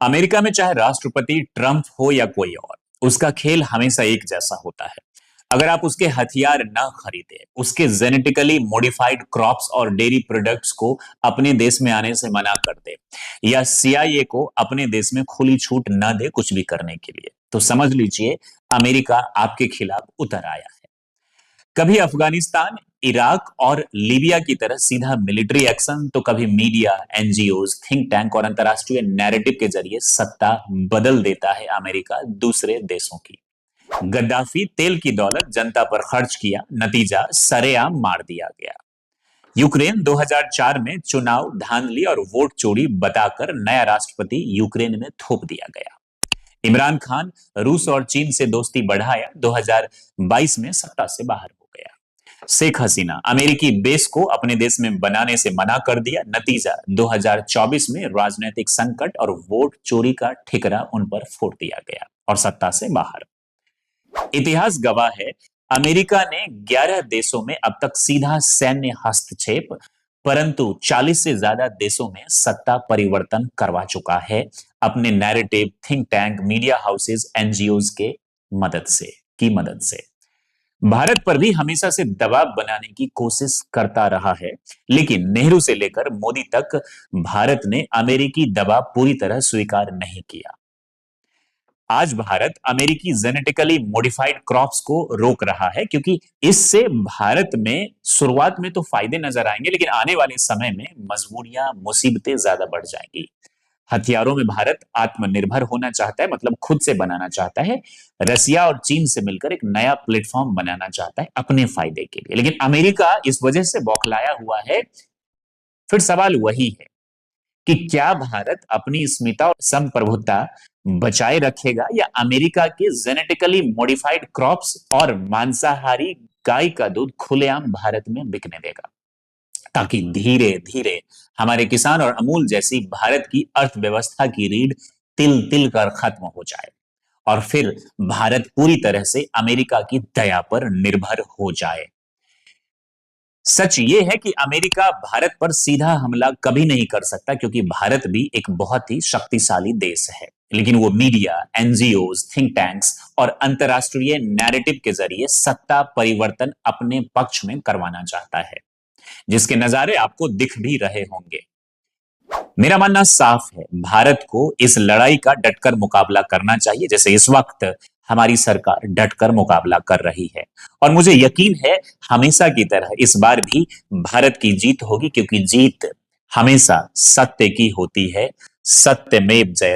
America में चाहे राष्ट्रपति ट्रंप हो या कोई और, उसका खेल हमेशा एक जैसा होता है। अगर आप उसके हथियार न खरीदे, उसके जेनेटिकली मॉडिफाइड क्रॉप्स और डेयरी प्रोडक्ट्स को अपने देश में आने से मना कर दे, या सीआईए को अपने देश में खुली छूट न दे कुछ भी करने के लिए, तो समझ लीजिए अमेरिका आपके खिलाफ उतर आया है। कभी अफगानिस्तान, इराक और लीबिया की तरह सीधा मिलिट्री एक्शन, तो कभी मीडिया, एनजीओज, थिंक टैंक और अंतरराष्ट्रीय नैरेटिव के जरिए सत्ता बदल देता है अमेरिका दूसरे देशों की। गद्दाफी तेल की दौलत जनता पर खर्च किया, नतीजा सरेआम मार दिया गया। यूक्रेन 2004 में चुनाव धांधली और वोट चोरी बताकर नया राष्ट्रपति यूक्रेन में थोप दिया गया। इमरान खान रूस और चीन से दोस्ती बढ़ाया, 2022 में सत्ता से बाहर हो गया। शेख हसीना अमेरिकी बेस को अपने देश में बनाने से मना कर दिया, नतीजा 2024 में राजनीतिक संकट और वोट चोरी का ठिकरा उन पर फोड़ दिया गया और सत्ता से बाहर। इतिहास गवाह है, अमेरिका ने 11 देशों में अब तक सीधा सैन्य हस्तक्षेप, परंतु 40 से ज्यादा देशों में सत्ता परिवर्तन करवा चुका है अपने narrative, think tank, media houses, NGOs के मदद से। भारत पर भी हमेशा से दबाव बनाने की कोशिश करता रहा है, लेकिन नेहरू से लेकर मोदी तक भारत ने अमेरिकी दबाव पूरी तरह स्वीकार नहीं किया। आज भारत अमेरिकी जेनेटिकली मॉडिफाइड क्रॉप्स को रोक रहा है, क्योंकि इससे भारत में शुरुआत में तो फायदे नजर आएंगे, लेकिन आने वाले समय में मजबूरियां, मुसीबतें ज्यादा बढ़ जाएंगी। हथियारों में भारत आत्मनिर्भर होना चाहता है, मतलब खुद से बनाना चाहता है। रसिया और चीन से मिलकर एक नया प्लेटफॉर्म बनाना चाहता है अपने फायदे के लिए, लेकिन अमेरिका इस वजह से बौखलाया हुआ है। फिर सवाल वही है कि क्या भारत अपनी अस्मिता और संप्रभुता बचाए रखेगा, या अमेरिका के जेनेटिकली मॉडिफाइड क्रॉप्स और मांसाहारी गाय का दूध खुलेआम भारत में बिकने देगा, ताकि धीरे धीरे हमारे किसान और अमूल जैसी भारत की अर्थव्यवस्था की रीढ़ तिल तिल कर खत्म हो जाए और फिर भारत पूरी तरह से अमेरिका की दया पर निर्भर हो जाए। सच ये है कि अमेरिका भारत पर सीधा हमला कभी नहीं कर सकता, क्योंकि भारत भी एक बहुत ही शक्तिशाली देश है, लेकिन वो मीडिया, एनजीओज, थिंक टैंक्स और अंतरराष्ट्रीय नैरेटिव के जरिए सत्ता परिवर्तन अपने पक्ष में करवाना चाहता है, जिसके नजारे आपको दिख भी रहे होंगे। मेरा मानना साफ है, भारत को इस लड़ाई का डटकर मुकाबला करना चाहिए, जैसे इस वक्त हमारी सरकार डटकर मुकाबला कर रही है। और मुझे यकीन है हमेशा की तरह इस बार भी भारत की जीत होगी, क्योंकि जीत हमेशा सत्य की होती है। सत्यमेव जयते।